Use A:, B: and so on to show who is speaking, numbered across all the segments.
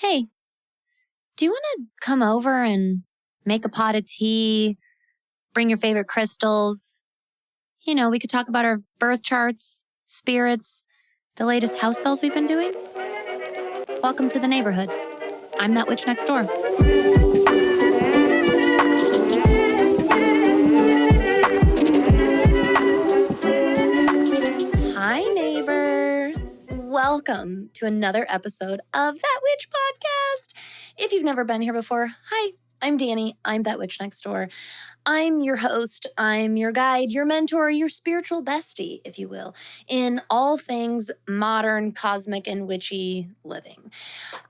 A: Hey, do you want to come over and make a pot of tea, bring your favorite crystals? We could talk about our birth charts, spirits, the latest house spells we've been doing. Welcome to the neighborhood. I'm that witch next door. Hi, neighbor. Welcome to another episode of That Witch Podcast. If you've never been here before, hi, I'm Danny. I'm that witch next door. I'm your host. I'm your guide, your mentor, your spiritual bestie, if you will, in all things modern, cosmic, and witchy living.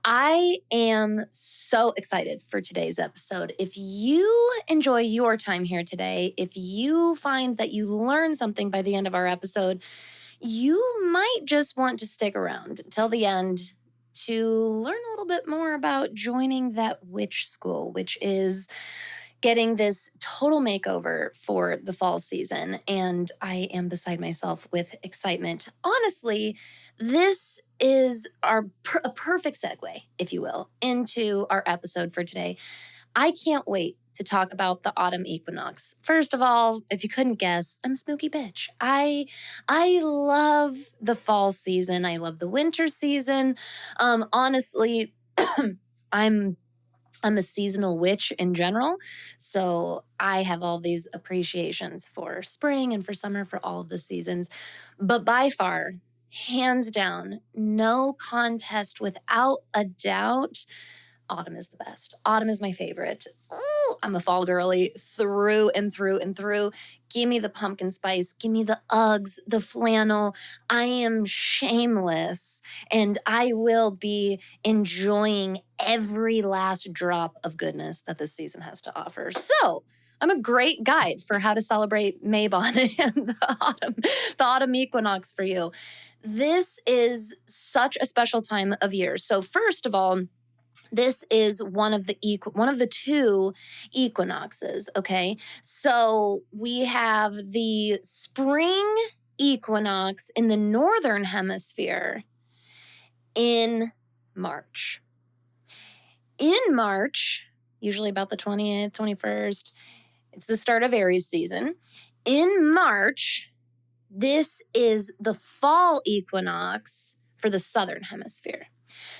A: I am so excited for today's episode. If you enjoy your time here today, if you find that you learn something by the end of our episode, you might just want to stick around till the end to learn a little bit more about joining that witch school, which is getting this total makeover for the fall season. And I am beside myself with excitement. Honestly, this is a perfect segue, if you will, into our episode for today. I can't wait to talk about the autumn equinox. First of all, if you couldn't guess, I'm a spooky bitch. I love the fall season. I love the winter season. Honestly, I'm a seasonal witch in general. So I have all these appreciations for spring and for summer, for all of the seasons. But by far, hands down, no contest, without a doubt, autumn is the best. Autumn is my favorite. Ooh, I'm a fall girly through and through and through. Give me the pumpkin spice. Give me the Uggs, the flannel. I am shameless, and I will be enjoying every last drop of goodness that this season has to offer. So I'm a great guide for how to celebrate Mabon and the autumn equinox for you. This is such a special time of year. So first of all, this is one of the two equinoxes, okay? So we have the spring equinox in the northern hemisphere in March. In March, usually about the 20th, 21st, it's the start of Aries season. In March, this is the fall equinox for the southern hemisphere.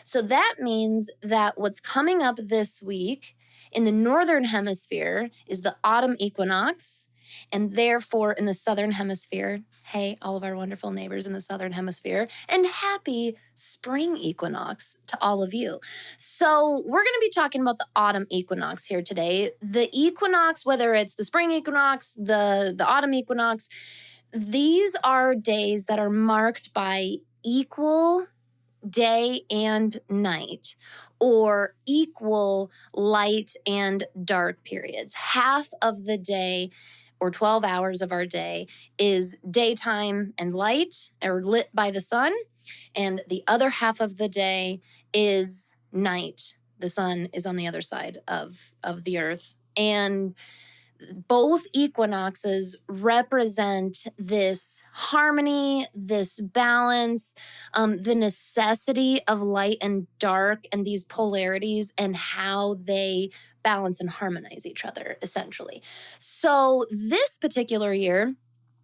A: So that means that what's coming up this week in the northern hemisphere is the autumn equinox, and therefore in the southern hemisphere, hey, all of our wonderful neighbors in the southern hemisphere, and happy spring equinox to all of you. So we're going to be talking about the autumn equinox here today. The equinox, whether it's the spring equinox, the autumn equinox, these are days that are marked by equal day and night, or equal light and dark periods. Half of the day, or 12 hours of our day, is daytime and light, or lit by the sun, and the other half of the day is night. The sun is on the other side of the earth. And both equinoxes represent this harmony, this balance, the necessity of light and dark, and these polarities and how they balance and harmonize each other, essentially. So this particular year,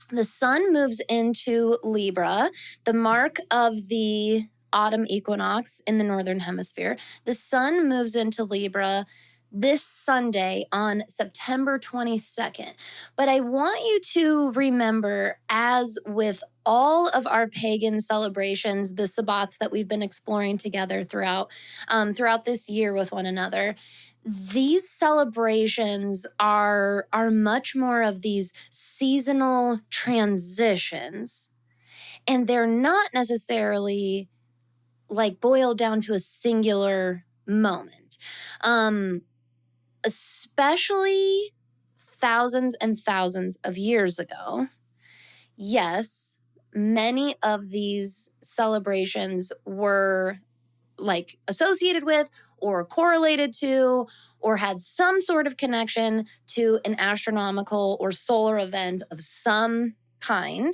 A: the sun moves into Libra, the mark of the autumn equinox in the northern hemisphere. The sun moves into Libra this Sunday on September 22nd. But I want you to remember, as with all of our pagan celebrations, the sabbats that we've been exploring together throughout this year with one another, these celebrations are much more of these seasonal transitions. And they're not necessarily like boiled down to a singular moment. Especially thousands and thousands of years ago, yes, many of these celebrations were like associated with or correlated to or had some sort of connection to an astronomical or solar event of some kind,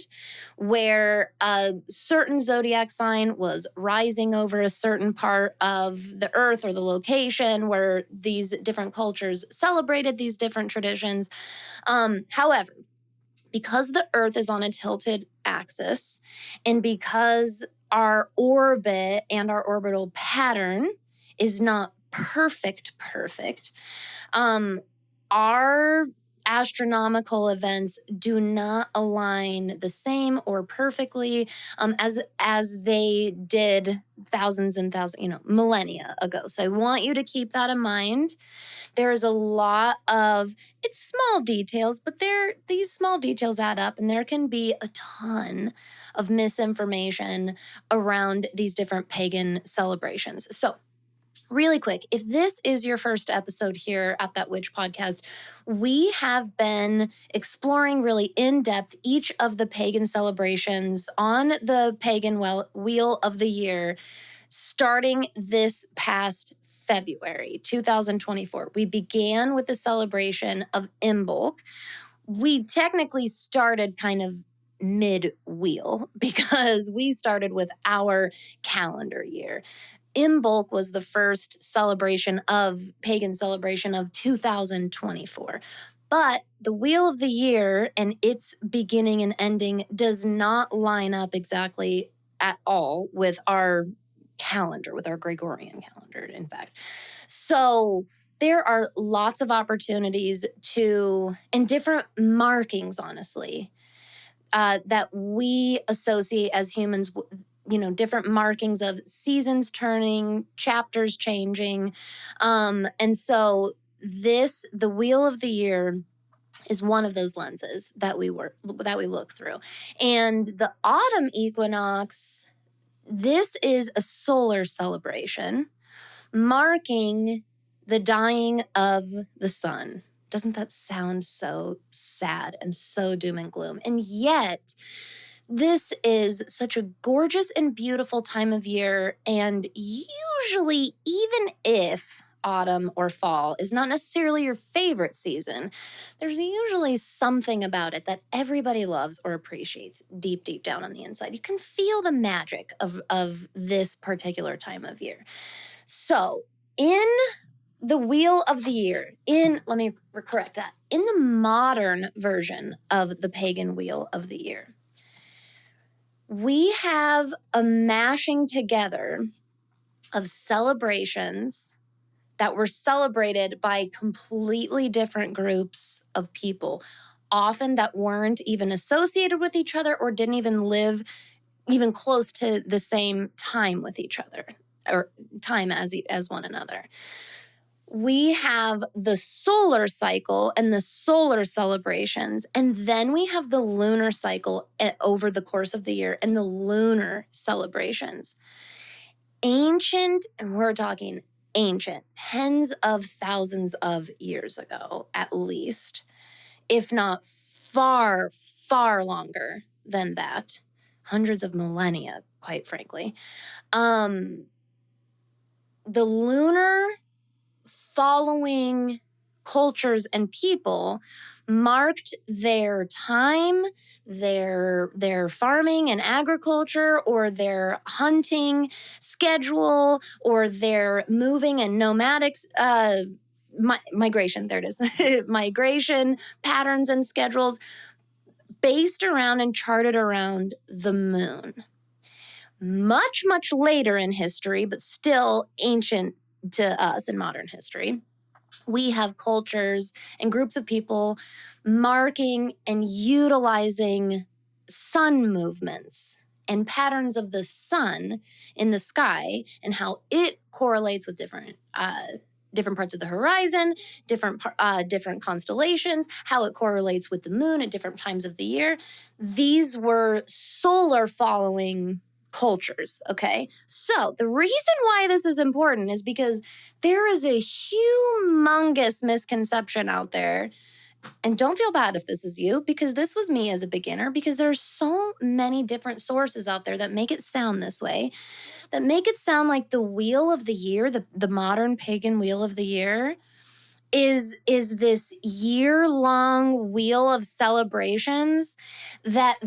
A: where a certain zodiac sign was rising over a certain part of the earth or the location where these different cultures celebrated these different traditions. However, because the earth is on a tilted axis and because our orbit and our orbital pattern is not perfect, our astronomical events do not align the same or perfectly as they did thousands and thousands, millennia ago. So I want you to keep that in mind. There's a lot of, it's small details, but these small details add up, and there can be a ton of misinformation around these different pagan celebrations. So really quick, if this is your first episode here at That Witch Podcast, we have been exploring really in depth each of the pagan celebrations on the pagan wheel of the year, starting this past February 2024. We began with the celebration of Imbolc. We technically started kind of mid-wheel because we started with our calendar year. Imbolc was the first pagan celebration of 2024. But the wheel of the year and its beginning and ending does not line up exactly at all with our calendar, with our Gregorian calendar, in fact. So there are lots of opportunities and different markings, honestly, that we associate as humans, different markings of seasons turning, chapters changing. And so the wheel of the year is one of those lenses that we look through. And the autumn equinox, this is a solar celebration marking the dying of the sun. Doesn't that sound so sad and so doom and gloom? And yet, this is such a gorgeous and beautiful time of year, and usually, even if autumn or fall is not necessarily your favorite season, there's usually something about it that everybody loves or appreciates deep, deep down on the inside. You can feel the magic of this particular time of year. So, in the wheel of the year, let me correct that, in the modern version of the pagan wheel of the year, we have a mashing together of celebrations that were celebrated by completely different groups of people, often that weren't even associated with each other or didn't even live even close to the same time with each other or time as one another. We have the solar cycle and the solar celebrations, and then we have the lunar cycle over the course of the year and the lunar celebrations. Ancient, and we're talking ancient, tens of thousands of years ago, at least, if not far, far longer than that, hundreds of millennia, quite frankly. The lunar following cultures and people marked their time, their farming and agriculture, or their hunting schedule, or their moving and nomadic migration. There it is. Migration patterns and schedules based around and charted around the moon. Much, much later in history, but still ancient to us in modern history, we have cultures and groups of people marking and utilizing sun movements and patterns of the sun in the sky and how it correlates with different parts of the horizon, different constellations, how it correlates with the moon at different times of the year. These were solar following cultures, okay? So the reason why this is important is because there is a humongous misconception out there, and don't feel bad if this is you, because this was me as a beginner, because there's so many different sources out there that make it sound this way, that make it sound like the wheel of the year, the modern pagan wheel of the year, is this year-long wheel of celebrations that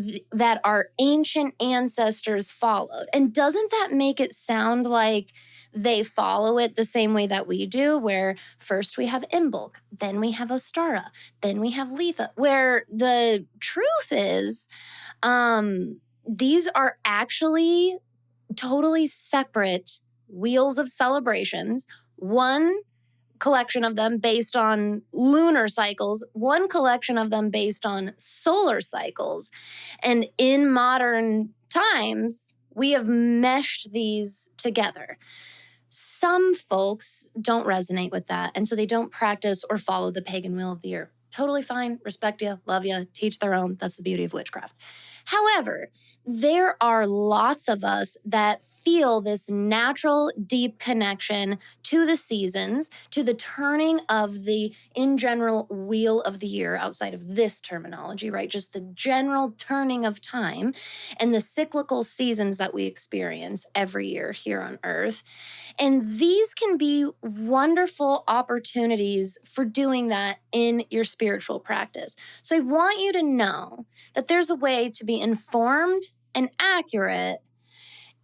A: our ancient ancestors followed. And doesn't that make it sound like they follow it the same way that we do, where first we have Imbolc, then we have Ostara, then we have Letha, where the truth is these are actually totally separate wheels of celebrations. One collection of them based on lunar cycles, one collection of them based on solar cycles. And in modern times, we have meshed these together. Some folks don't resonate with that, and so they don't practice or follow the pagan wheel of the year. Totally fine, respect you, love you, teach their own. That's the beauty of witchcraft. However, there are lots of us that feel this natural, deep connection to the seasons, to the turning of the, in general, wheel of the year, outside of this terminology, right? Just the general turning of time and the cyclical seasons that we experience every year here on Earth. And these can be wonderful opportunities for doing that in your spiritual practice. So I want you to know that there's a way to be informed and accurate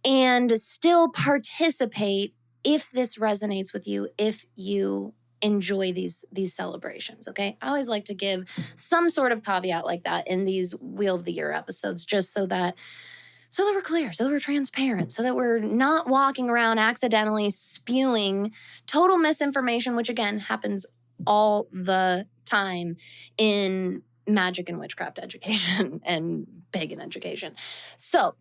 A: and still participate if this resonates with you, if you enjoy these celebrations, okay? I always like to give some sort of caveat like that in these Wheel of the Year episodes, just so that we're clear, so that we're transparent, so that we're not walking around accidentally spewing total misinformation, which again happens all the time in magic and witchcraft education and pagan education. So,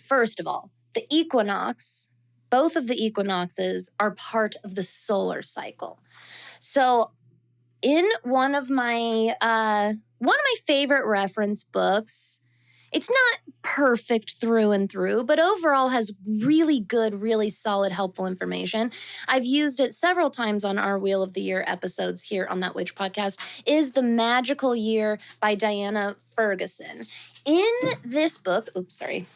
A: first of all, the equinox, both of the equinoxes are part of the solar cycle. So, in one of my favorite reference books, it's not perfect through and through, but overall has really good, really solid, helpful information. I've used it several times on our Wheel of the Year episodes here on That Witch podcast, is The Magical Year by Diana Ferguson. In this book,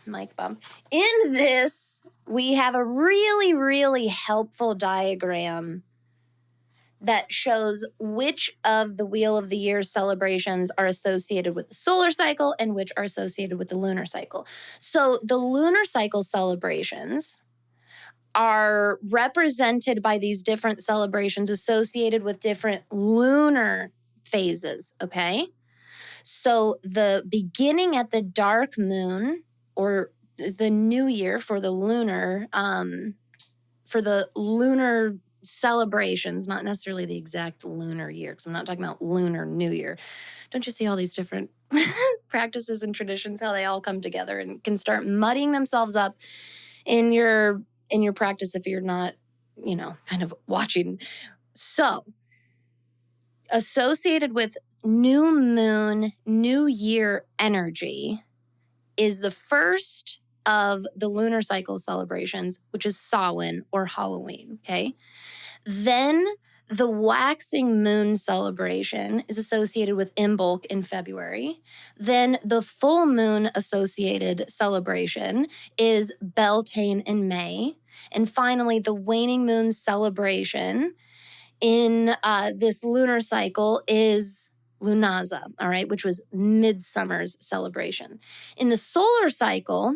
A: mic bump. In this, we have a really, really helpful diagram that shows which of the Wheel of the Year celebrations are associated with the solar cycle and which are associated with the lunar cycle. So the lunar cycle celebrations are represented by these different celebrations associated with different lunar phases, okay? So the beginning at the dark moon, or the new year for the lunar celebrations, not necessarily the exact lunar year, because I'm not talking about lunar new year. Don't you see all these different practices and traditions, how they all come together and can start muddying themselves up in your practice if you're not, kind of watching. So, associated with new moon, new year energy is the first of the lunar cycle celebrations, which is Samhain or Halloween, okay? Then the waxing moon celebration is associated with Imbolc in February. Then the full moon associated celebration is Beltane in May. And finally, the waning moon celebration in this lunar cycle is Lunaza, all right, which was midsummer's celebration. In the solar cycle,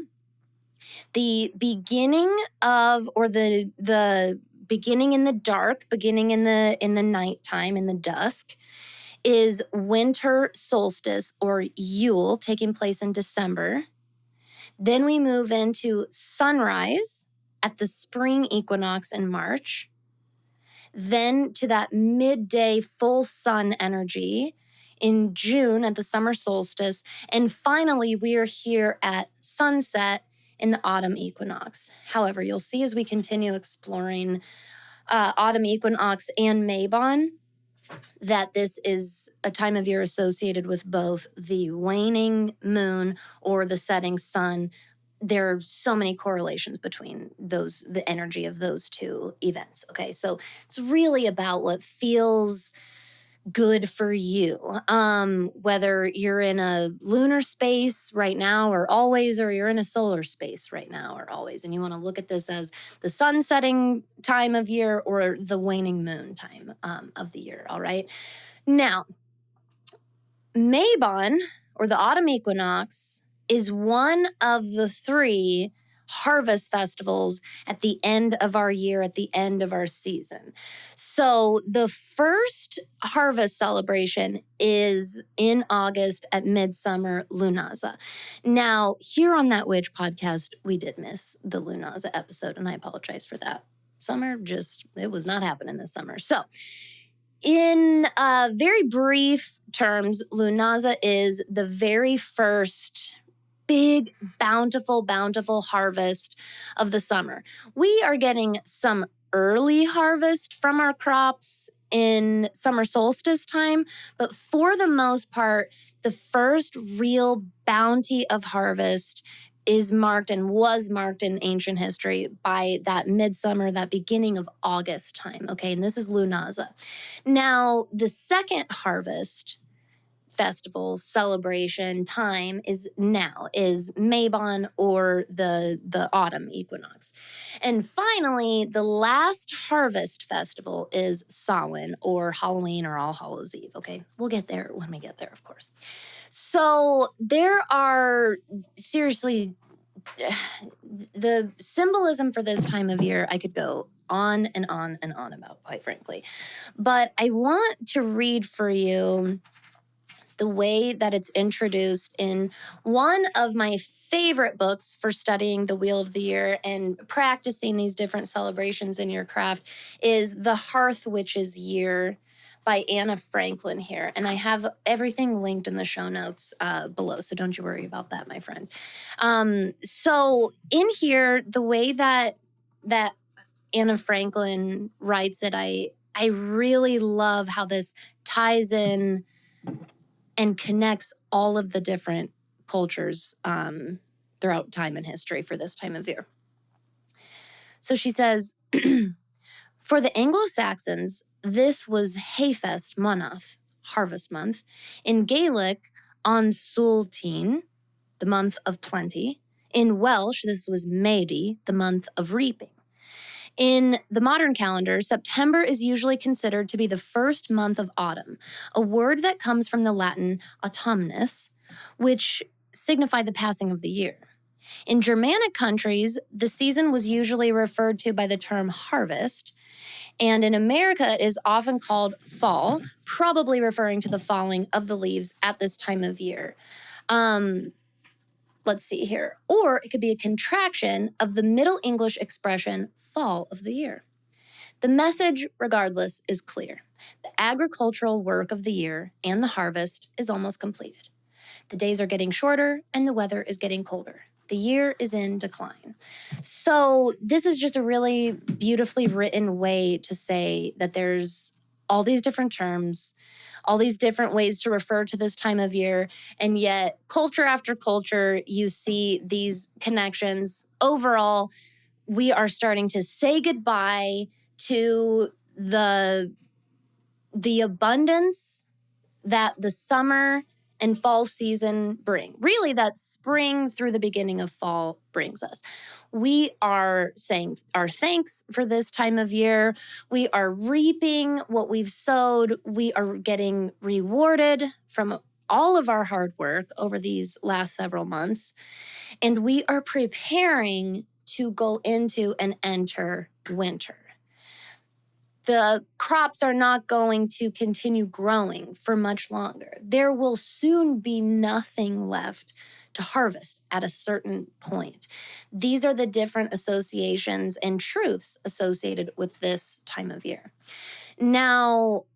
A: the beginning of, or the beginning in the dark, beginning in the nighttime, in the dusk, is winter solstice or Yule, taking place in December. Then we move into sunrise at the spring equinox in March. Then to that midday full sun energy in June at the summer solstice. And finally, we are here at sunset in the autumn equinox. However, you'll see as we continue exploring autumn equinox and Mabon that this is a time of year associated with both the waning moon or the setting sun. There are so many correlations between the energy of those two events. Okay, so it's really about what feels good for you. Whether you're in a lunar space right now or always, or you're in a solar space right now or always, and you want to look at this as the sun setting time of year or the waning moon time of the year, all right? Now, Mabon, or the Autumn Equinox, is one of the 3 harvest festivals at the end of our year, at the end of our season. So the first harvest celebration is in August at Midsummer Lunaza. Now, here on That Witch podcast, we did miss the Lunaza episode, and I apologize for that. It was not happening this summer. So in very brief terms, Lunaza is the very first big, bountiful harvest of the summer. We are getting some early harvest from our crops in summer solstice time, but for the most part, the first real bounty of harvest is marked and was marked in ancient history by that midsummer, that beginning of August time, okay? And this is Lunaza. Now, the second harvest festival celebration time is Mabon, or the autumn equinox. And finally, the last harvest festival is Samhain, or Halloween, or All Hallows Eve, okay? We'll get there when we get there, of course. So there are, seriously, the symbolism for this time of year, I could go on and on and on about, quite frankly. But I want to read for you the way that it's introduced in one of my favorite books for studying the Wheel of the Year and practicing these different celebrations in your craft, is The Hearth Witch's Year by Anna Franklin here. And I have everything linked in the show notes below, so don't you worry about that, my friend. So in here, the way that Anna Franklin writes it, I really love how this ties in and connects all of the different cultures throughout time and history for this time of year. So she says, for the Anglo-Saxons, this was Hayfest Monath, harvest month. In Gaelic, An Sultine, the month of plenty. In Welsh, this was Maidi, the month of reaping. In the modern calendar, September is usually considered to be the first month of autumn, a word that comes from the Latin autumnus, which signified the passing of the year. In Germanic countries, the season was usually referred to by the term harvest, and in America, it is often called fall, probably referring to the falling of the leaves at this time of year. Let's see here. Or it could be a contraction of the Middle English expression, fall of the year. The message, regardless, is clear. The agricultural work of the year and the harvest is almost completed. The days are getting shorter and the weather is getting colder. The year is in decline. So this is just a really beautifully written way to say that there's all these different terms, all these different ways to refer to this time of year, and yet culture after culture, you see these connections. Overall, we are starting to say goodbye to the abundance that the summer and fall season bring. Really, that spring through the beginning of fall brings us. We are saying our thanks for this time of year. We are reaping what we've sowed. We are getting rewarded from all of our hard work over these last several months. And we are preparing to go into and enter winter. The crops are not going to continue growing for much longer. There will soon be nothing left to harvest at a certain point. These are the different associations and truths associated with this time of year. Now,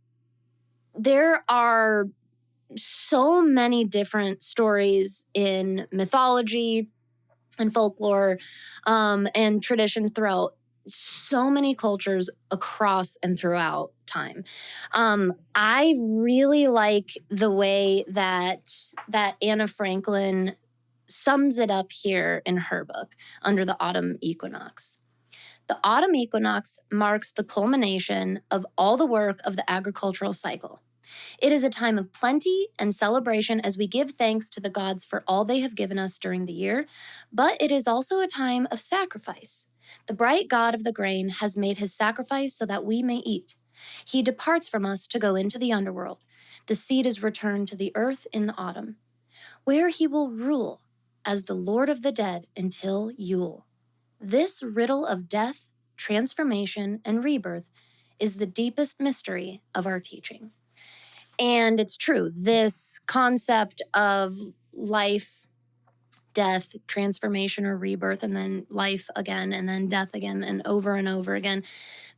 A: there are so many different stories in mythology and folklore and traditions throughout so many cultures across and throughout time. I really like the way that Anna Franklin sums it up here in her book under the Autumn Equinox. The autumn equinox marks the culmination of all the work of the agricultural cycle. It is a time of plenty and celebration as we give thanks to the gods for all they have given us during the year, but it is also a time of sacrifice. The bright god of the grain has made his sacrifice so that we may eat. He departs from us to go into the underworld. The seed is returned to the earth in the autumn, where he will rule as the Lord of the dead until Yule. This riddle of death, transformation, and rebirth is the deepest mystery of our teaching. And it's true, this concept of life, death, transformation or rebirth, and then life again, and then death again, and over again.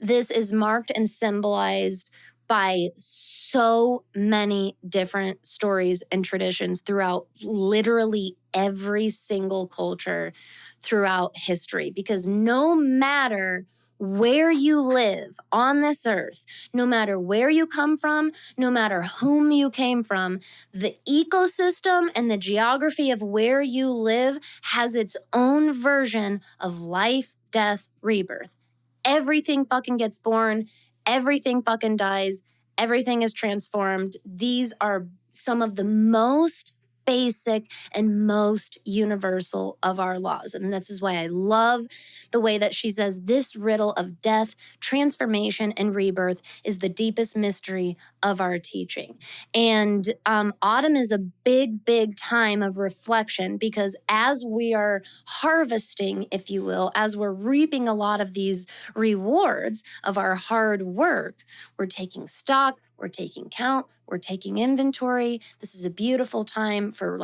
A: This is marked and symbolized by so many different stories and traditions throughout literally every single culture throughout history. Because no matter where you live on this earth, no matter where you come from, no matter whom you came from, the ecosystem and the geography of where you live has its own version of life, death, rebirth. Everything fucking gets born, everything fucking dies, everything is transformed. These are some of the most basic and most universal of our laws. And this is why I love the way that she says this riddle of death, transformation, and rebirth is the deepest mystery of our teaching. And autumn is a big, big time of reflection because as we are harvesting, if you will, as we're reaping a lot of these rewards of our hard work, we're taking stock, we're taking count, we're taking inventory. This is a beautiful time for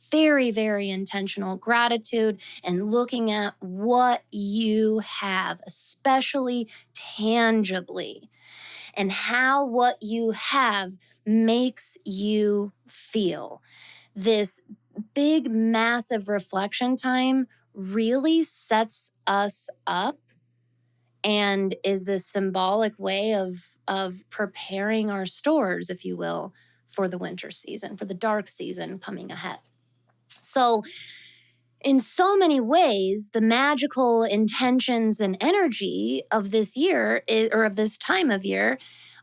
A: very, very intentional gratitude and looking at what you have, especially tangibly, and how what you have makes you feel. This big, massive reflection time really sets us up and is this symbolic way of preparing our stores, if you will, for the winter season, for the dark season coming ahead. So in so many ways, the magical intentions and energy of this year or of this time of year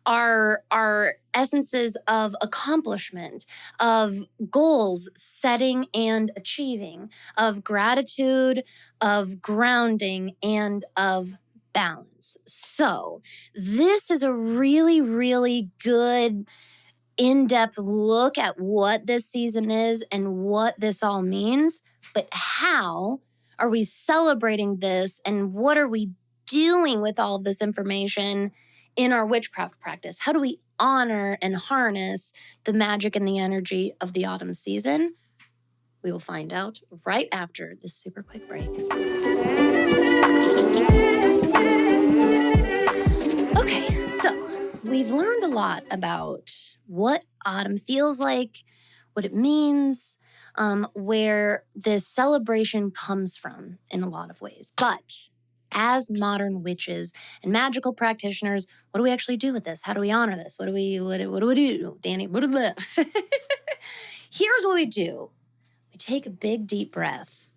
A: are essences of accomplishment, of goals setting and achieving, of gratitude, of grounding, and of balance. So this is a really, really good in-depth look at what this season is and what this all means, but how are we celebrating this and what are we doing with all of this information in our witchcraft practice? How do we honor and harness the magic and the energy of the autumn season? We will find out right after this super quick break. Okay, so we've learned a lot about what autumn feels like, what it means, where this celebration comes from in a lot of ways. But as modern witches and magical practitioners, what do we actually do with this? How do we honor this? What do we do, Danny? Here's what we do. We take a big, deep breath.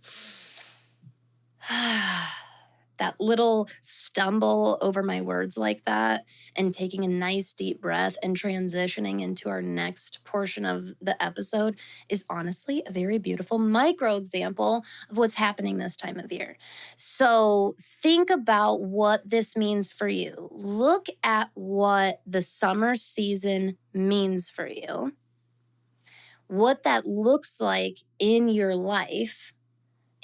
A: That little stumble over my words like that and taking a nice deep breath and transitioning into our next portion of the episode is honestly a very beautiful micro example of what's happening this time of year. So think about what this means for you. Look at what the summer season means for you, what that looks like in your life,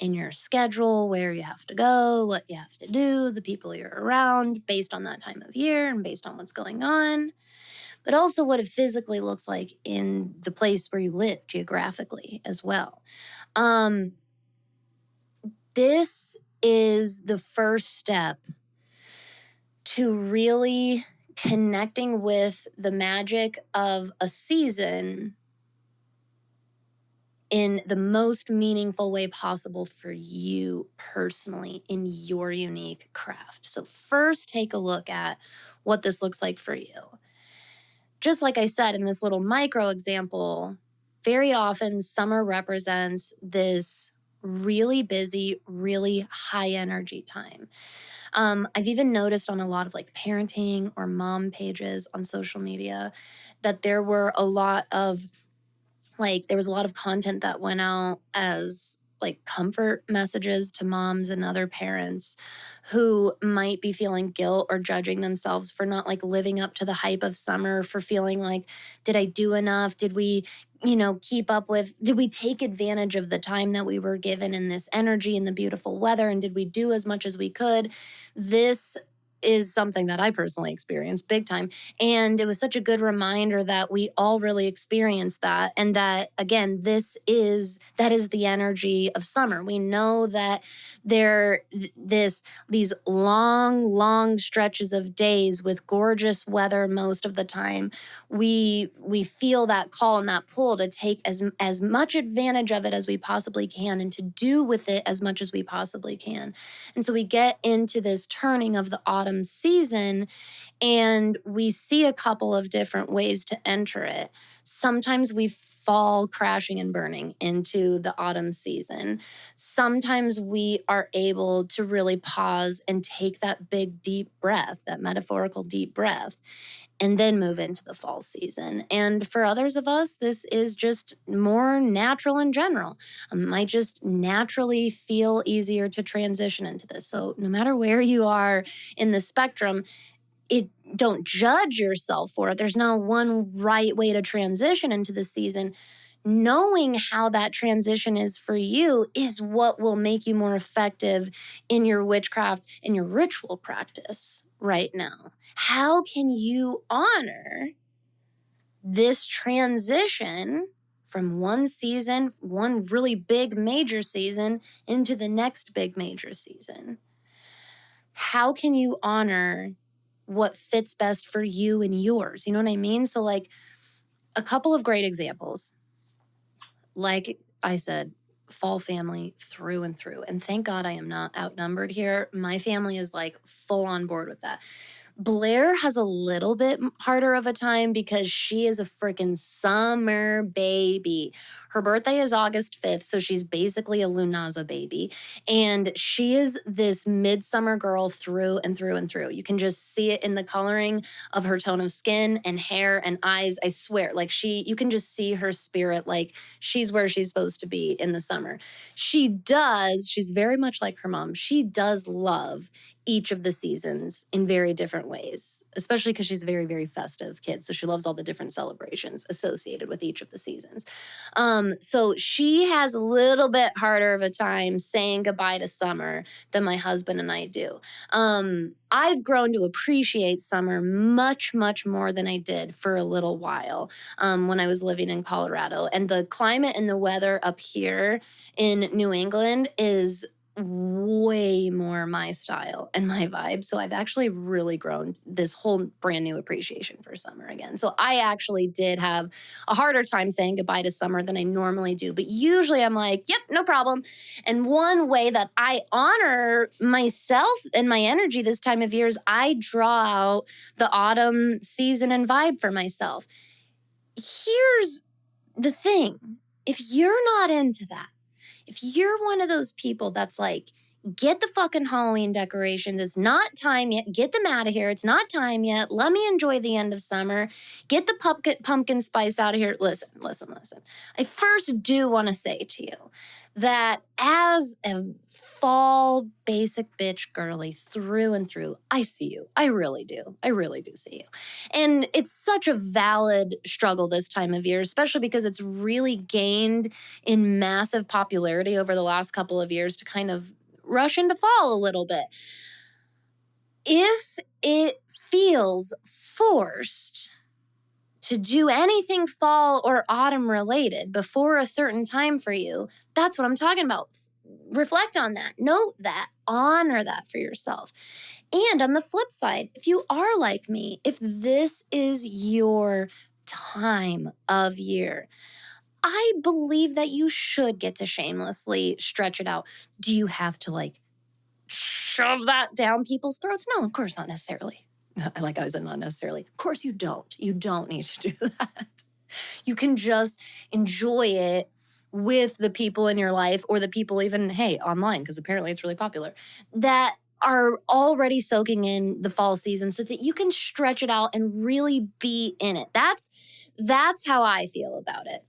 A: in your schedule, where you have to go, what you have to do, the people you're around, based on that time of year and based on what's going on, but also what it physically looks like in the place where you live geographically as well. This is the first step to really connecting with the magic of a season in the most meaningful way possible for you personally in your unique craft. So first, take a look at what this looks like for you. Just like I said in this little micro example, very often summer represents this really busy, really high energy time. I've even noticed on a lot of like parenting or mom pages on social media that there was a lot of content that went out as like comfort messages to moms and other parents who might be feeling guilt or judging themselves for not like living up to the hype of summer, for feeling like, did I do enough? Did we, did we take advantage of the time that we were given in this energy and the beautiful weather? And did we do as much as we could? This is something that I personally experienced big time. And it was such a good reminder that we all really experience that. And that, again, that is the energy of summer. We know that these long stretches of days with gorgeous weather most of the time, we feel that call and that pull to take as much advantage of it as we possibly can and to do with it as much as we possibly can. And so we get into this turning of the autumn season, and we see a couple of different ways to enter it. Sometimes we fall crashing and burning into the autumn season. Sometimes we are able to really pause and take that big, deep breath, that metaphorical deep breath, and then move into the fall season. And for others of us, this is just more natural in general. Might just naturally feel easier to transition into this. So no matter where you are in the spectrum, don't judge yourself for it. There's no one right way to transition into the season. Knowing how that transition is for you is what will make you more effective in your witchcraft and your ritual practice right now. How can you honor this transition from one season, one really big major season, into the next big major season? How can you honor what fits best for you and yours? You know what I mean? So like a couple of great examples. Like I said, fall family through and through. And thank God I am not outnumbered here. My family is like full on board with that. Blair has a little bit harder of a time because she is a freaking summer baby. Her birthday is August 5th, so she's basically a Lunaza baby. And she is this midsummer girl through and through and through. You can just see it in the coloring of her tone of skin and hair and eyes. I swear, like you can just see her spirit, like she's where she's supposed to be in the summer. She's very much like her mom. She does love each of the seasons in very different ways, especially because she's a very, very festive kid. So she loves all the different celebrations associated with each of the seasons. So she has a little bit harder of a time saying goodbye to summer than my husband and I do. I've grown to appreciate summer much, much more than I did for a little while when I was living in Colorado. And the climate and the weather up here in New England is way more my style and my vibe. So I've actually really grown this whole brand new appreciation for summer again. So I actually did have a harder time saying goodbye to summer than I normally do. But usually I'm like, yep, no problem. And one way that I honor myself and my energy this time of year is I draw out the autumn season and vibe for myself. Here's the thing. If you're not into that, if you're one of those people that's like, get the fucking Halloween decorations, it's not time yet, get them out of here, it's not time yet, let me enjoy the end of summer, get the pumpkin spice out of here. Listen. I first do want to say to you that as a fall basic bitch girly through and through, I see you. I really do. I really do see you. And it's such a valid struggle this time of year, especially because it's really gained in massive popularity over the last couple of years to kind of rush into fall a little bit. If it feels forced to do anything fall or autumn related before a certain time for you, that's what I'm talking about. Reflect on that. Note that. Honor that for yourself. And on the flip side, if you are like me, if this is your time of year, I believe that you should get to shamelessly stretch it out. Do you have to like shove that down people's throats? No, of course not necessarily. Like I said, not necessarily. Of course you don't. You don't need to do that. You can just enjoy it with the people in your life or the people even, hey, online, because apparently it's really popular, that are already soaking in the fall season so that you can stretch it out and really be in it. That's how I feel about it.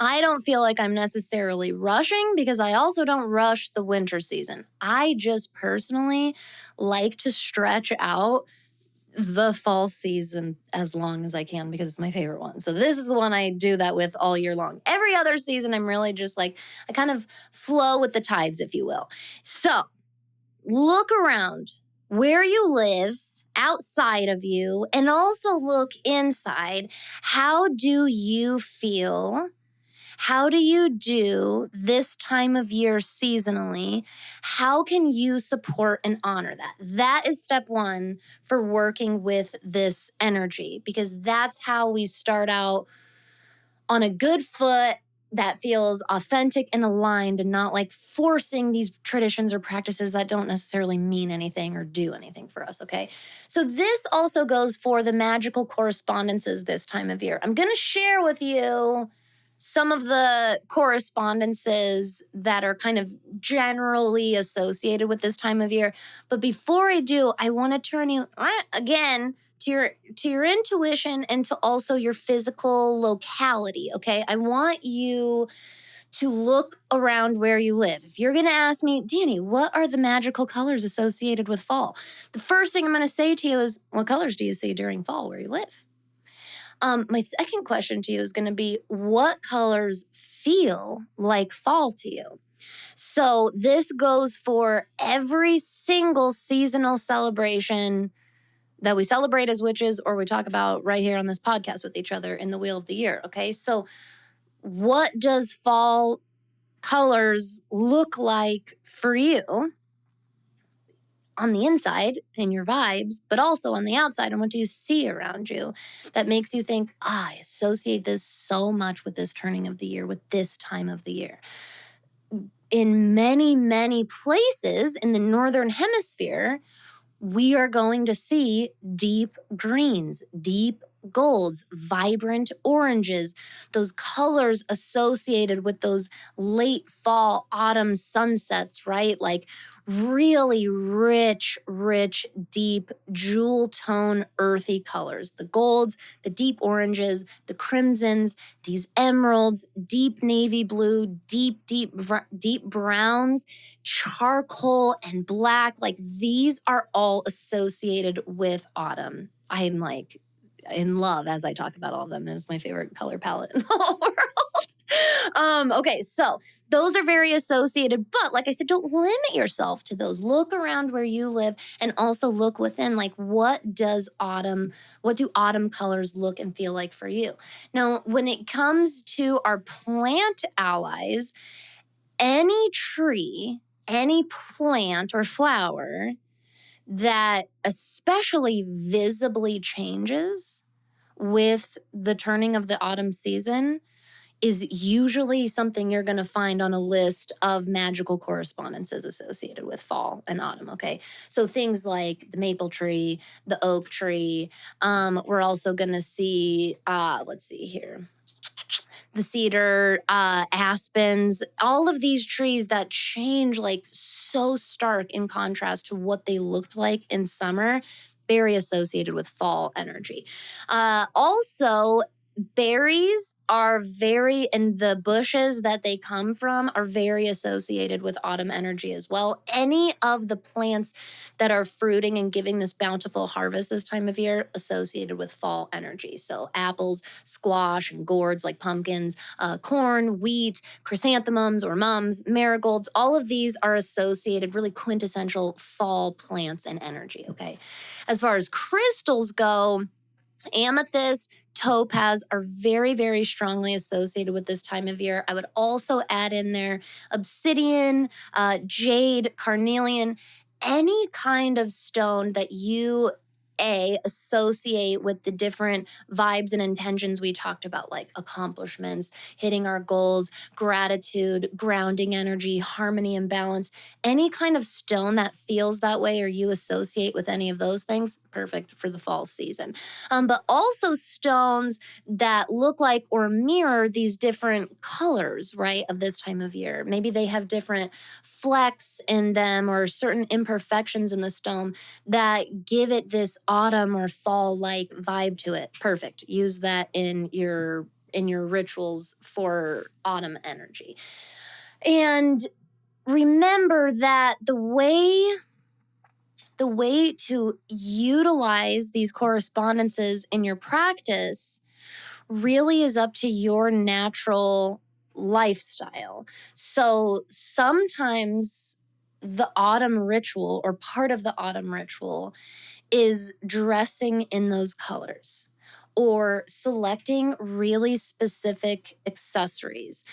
A: I don't feel like I'm necessarily rushing because I also don't rush the winter season. I just personally like to stretch out the fall season as long as I can because it's my favorite one. So this is the one I do that with all year long. Every other season, I'm really just like, I kind of flow with the tides, if you will. So look around where you live, outside of you, and also look inside. How do you feel? How do you do this time of year seasonally? How can you support and honor that? That is step one for working with this energy, because that's how we start out on a good foot that feels authentic and aligned and not like forcing these traditions or practices that don't necessarily mean anything or do anything for us, okay? So this also goes for the magical correspondences this time of year. I'm going to share with you some of the correspondences that are kind of generally associated with this time of year. But before I do, I want to turn you again to your intuition and to also your physical locality, okay? I want you to look around where you live. If you're going to ask me, Danny, what are the magical colors associated with fall? The first thing I'm going to say to you is, what colors do you see during fall where you live? My second question to you is going to be, what colors feel like fall to you? So this goes for every single seasonal celebration that we celebrate as witches or we talk about right here on this podcast with each other in the Wheel of the Year, okay? So what does fall colors look like for you on the inside in your vibes, but also on the outside, and what do you see around you that makes you think, I associate this so much with this turning of the year, with this time of the year? In many, many places in the Northern Hemisphere, we are going to see deep greens, deep golds, vibrant oranges, those colors associated with those late fall, autumn sunsets, right? Like really rich, deep, jewel tone, earthy colors. The golds, the deep oranges, the crimsons, these emeralds, deep navy blue, deep browns, charcoal and black. Like these are all associated with autumn. I am like in love as I talk about all of them. It's my favorite color palette in the whole world. Okay, so those are very associated, but like I said, don't limit yourself to those. Look around where you live and also look within, like what do autumn colors look and feel like for you? Now, when it comes to our plant allies, any tree, any plant or flower that especially visibly changes with the turning of the autumn season is usually something you're going to find on a list of magical correspondences associated with fall and autumn, okay? So things like the maple tree, the oak tree. We're also going to see, let's see here, the cedar, aspens, all of these trees that change like so stark in contrast to what they looked like in summer, very associated with fall energy. Also, berries are and the bushes that they come from are very associated with autumn energy as well. Any of the plants that are fruiting and giving this bountiful harvest this time of year associated with fall energy. So apples, squash, and gourds like pumpkins, corn, wheat, chrysanthemums or mums, marigolds, all of these are associated, really quintessential fall plants and energy, okay? As far as crystals go, amethyst, topaz are very, very strongly associated with this time of year. I would also add in there obsidian, jade, carnelian, any kind of stone that you associate with the different vibes and intentions we talked about, like accomplishments, hitting our goals, gratitude, grounding energy, harmony and balance. Any kind of stone that feels that way or you associate with any of those things, perfect for the fall season. But also stones that look like or mirror these different colors, right, of this time of year. Maybe they have different flecks in them or certain imperfections in the stone that give it this autumn or fall-like vibe to it. Perfect. Use that in your rituals for autumn energy. And remember that the way to utilize these correspondences in your practice really is up to your natural lifestyle. So sometimes the autumn ritual or part of the autumn ritual is dressing in those colors or selecting really specific accessories.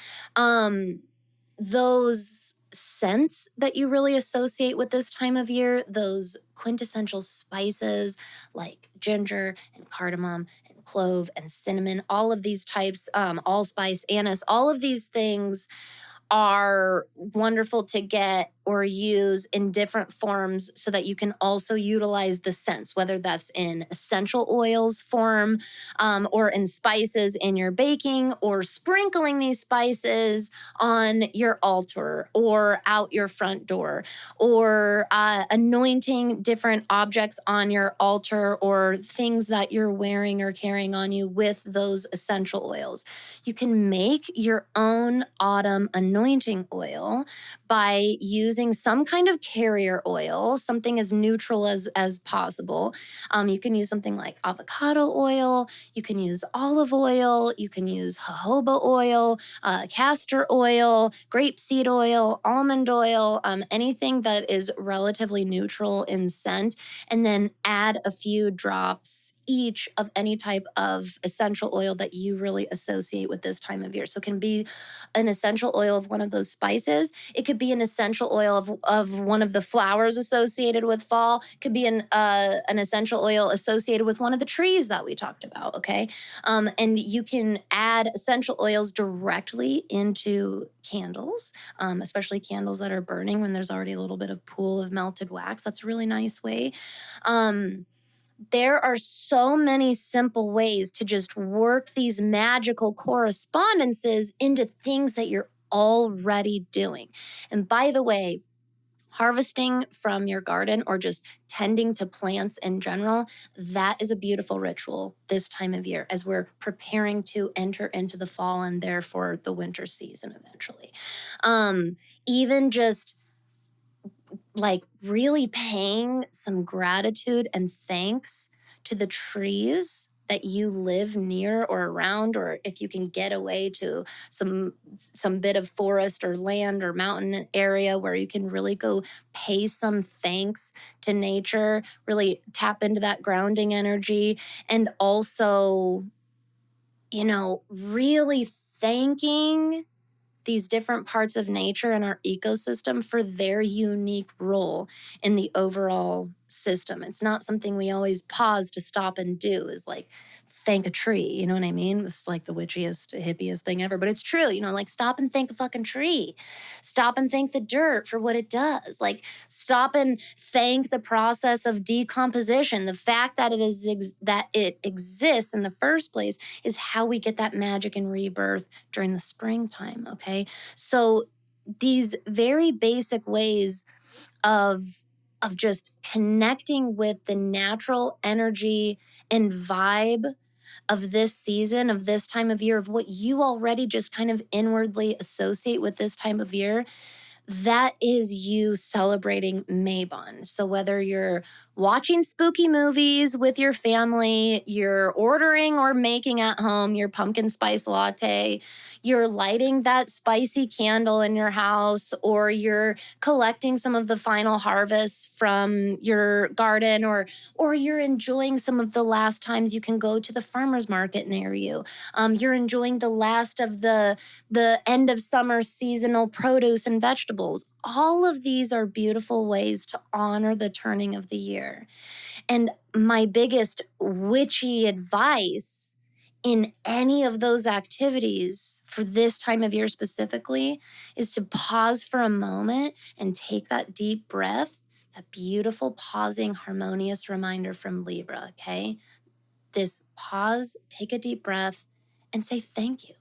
A: Those scents that you really associate with this time of year, those quintessential spices like ginger and cardamom and clove and cinnamon, all of these types, allspice, anise, all of these things are wonderful to get or use in different forms so that you can also utilize the scents, whether that's in essential oils form or in spices in your baking or sprinkling these spices on your altar or out your front door or anointing different objects on your altar or things that you're wearing or carrying on you with those essential oils. You can make your own autumn anointing oil by using some kind of carrier oil, something as neutral as possible. You can use something like avocado oil. You can use olive oil. You can use jojoba oil, castor oil, grapeseed oil, almond oil, anything that is relatively neutral in scent, and then add a few drops each of any type of essential oil that you really associate with this time of year. So it can be an essential oil of one of those spices. It could be an essential oil of one of the flowers associated with fall. It could be an essential oil associated with one of the trees that we talked about, okay? And you can add essential oils directly into candles, especially candles that are burning when there's already a little bit of pool of melted wax. That's a really nice way. There are so many simple ways to just work these magical correspondences into things that you're already doing. And by the way, harvesting from your garden or just tending to plants in general, that is a beautiful ritual this time of year as we're preparing to enter into the fall and therefore the winter season eventually. Even just like really paying some gratitude and thanks to the trees that you live near or around, or if you can get away to some bit of forest or land or mountain area where you can really go pay some thanks to nature, really tap into that grounding energy, and also, really thanking these different parts of nature and our ecosystem for their unique role in the overall system. It's not something we always pause to stop and do, is like thank a tree. You know what I mean? It's like the witchiest, hippiest thing ever, but it's true. Like stop and thank a fucking tree. Stop and thank the dirt for what it does. Like stop and thank the process of decomposition. The fact that it exists in the first place is how we get that magic and rebirth during the springtime. Okay, so these very basic ways of just connecting with the natural energy and vibe of this season, of this time of year, of what you already just kind of inwardly associate with this time of year, that is you celebrating Mabon. So whether you're watching spooky movies with your family, you're ordering or making at home your pumpkin spice latte, you're lighting that spicy candle in your house, or you're collecting some of the final harvests from your garden, or you're enjoying some of the last times you can go to the farmer's market near you. You're enjoying the last of the end of summer seasonal produce and vegetables. vegetables. All of these are beautiful ways to honor the turning of the year. And my biggest witchy advice in any of those activities for this time of year specifically is to pause for a moment and take that deep breath, that beautiful pausing harmonious reminder from Libra, okay? This pause, take a deep breath, and say thank you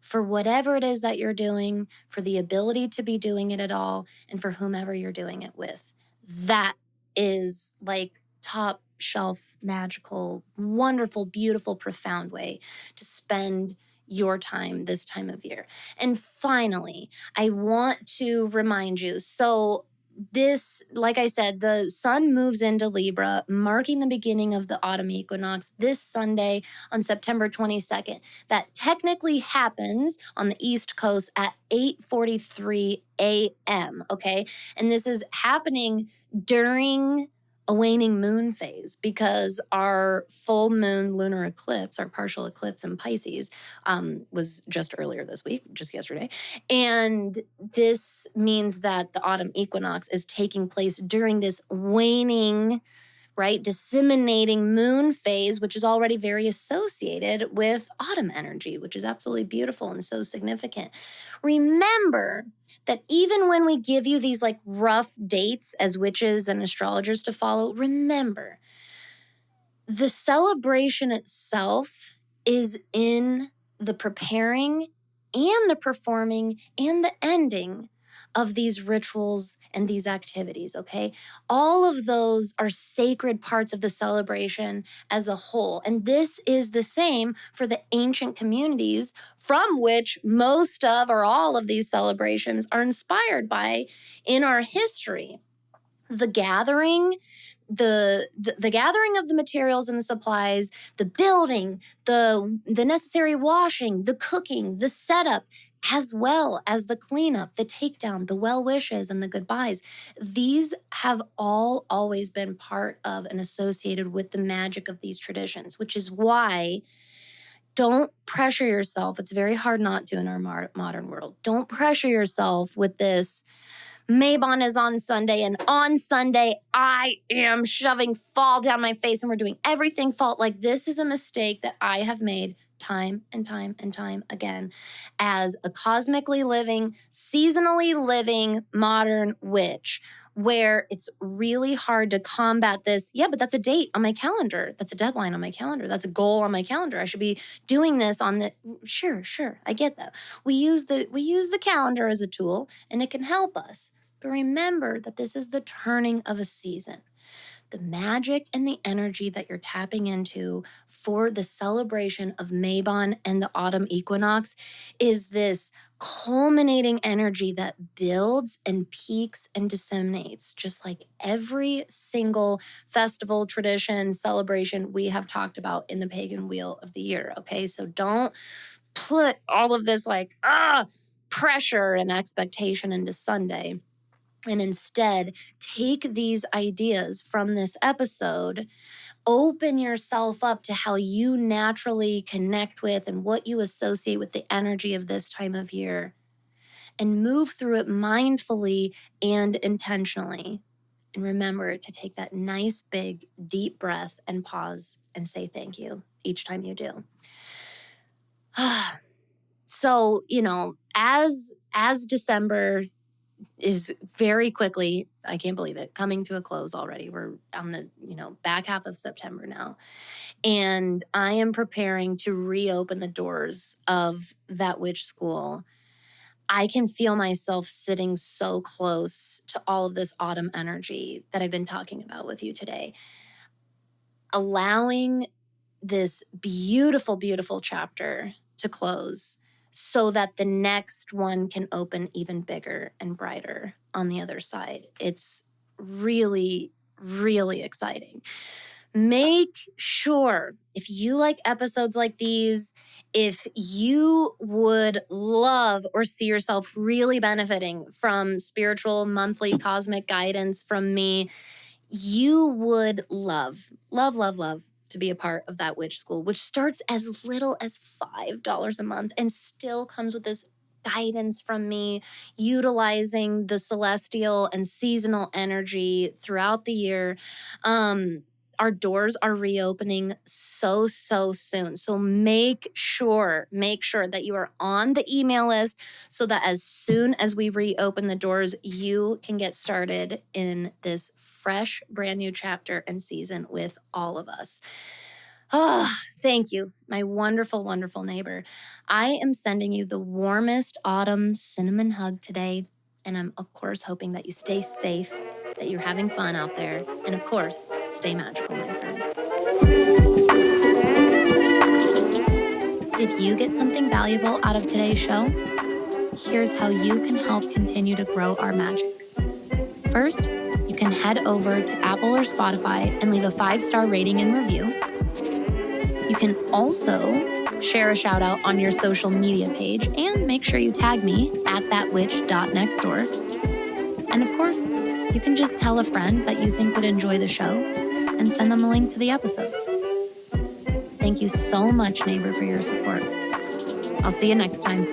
A: for whatever it is that you're doing, for the ability to be doing it at all, and for whomever you're doing it with. That is like top shelf, magical, wonderful, beautiful, profound way to spend your time this time of year. And finally, I want to remind you, so this, like I said, the sun moves into Libra, marking the beginning of the autumn equinox this Sunday on September 22nd. That technically happens on the East Coast at 8:43 a.m., okay? And this is happening during a waning moon phase because our full moon lunar eclipse, our partial eclipse in Pisces, was just earlier this week, just yesterday. And this means that the autumn equinox is taking place during this waning, right, disseminating moon phase, which is already very associated with autumn energy, which is absolutely beautiful and so significant. Remember that even when we give you these like rough dates as witches and astrologers to follow, remember the celebration itself is in the preparing and the performing and the ending of these rituals and these activities, okay? All of those are sacred parts of the celebration as a whole. And this is the same for the ancient communities from which most of or all of these celebrations are inspired by in our history. The gathering, the gathering of the materials and the supplies, the building, the necessary washing, the cooking, the setup, as well as the cleanup, the takedown, the well wishes, and the goodbyes. These have all always been part of and associated with the magic of these traditions, which is why don't pressure yourself. It's very hard not to in our modern world. Don't pressure yourself with this. Mabon is on Sunday, and on Sunday, I am shoving fall down my face, and we're doing everything fall. Like, this is a mistake that I have made time and time and time again as a cosmically living, seasonally living modern witch, where it's really hard to combat this. Yeah, but that's a date on my calendar. That's a deadline on my calendar. That's a goal on my calendar. I should be doing this on the, sure, I get that. We use the calendar as a tool, and it can help us. But remember that this is the turning of a season. The magic and the energy that you're tapping into for the celebration of Mabon and the autumn equinox is this culminating energy that builds and peaks and disseminates, just like every single festival, tradition, celebration we have talked about in the pagan wheel of the year, okay? So don't put all of this like, pressure and expectation into Sunday. And instead, take these ideas from this episode, open yourself up to how you naturally connect with and what you associate with the energy of this time of year, and move through it mindfully and intentionally. And remember to take that nice, big, deep breath and pause and say thank you each time you do. So, as December is very quickly, I can't believe it, coming to a close already. We're on the, back half of September now. And I am preparing to reopen the doors of that witch school. I can feel myself sitting so close to all of this autumn energy that I've been talking about with you today. Allowing this beautiful, beautiful chapter to close so that the next one can open even bigger and brighter on the other side. It's really, really exciting. Make sure, if you like episodes like these, if you would love or see yourself really benefiting from spiritual monthly cosmic guidance from me, you would love to be a part of that witch school, which starts as little as $5 a month and still comes with this guidance from me, utilizing the celestial and seasonal energy throughout the year. Our doors are reopening so soon. So make sure that you are on the email list so that as soon as we reopen the doors, you can get started in this fresh, brand new chapter and season with all of us. Thank you, my wonderful, wonderful neighbor. I am sending you the warmest autumn cinnamon hug today. And I'm, of course, hoping that you stay safe, that you're having fun out there, and of course, stay magical, my friend. Did you get something valuable out of today's show? Here's how you can help continue to grow our magic. First, you can head over to Apple or Spotify and leave a 5-star rating and review. You can also share a shout out on your social media page and make sure you tag me at thatwitch.nextdoor. And of course, you can just tell a friend that you think would enjoy the show and send them a link to the episode. Thank you so much, neighbor, for your support. I'll see you next time.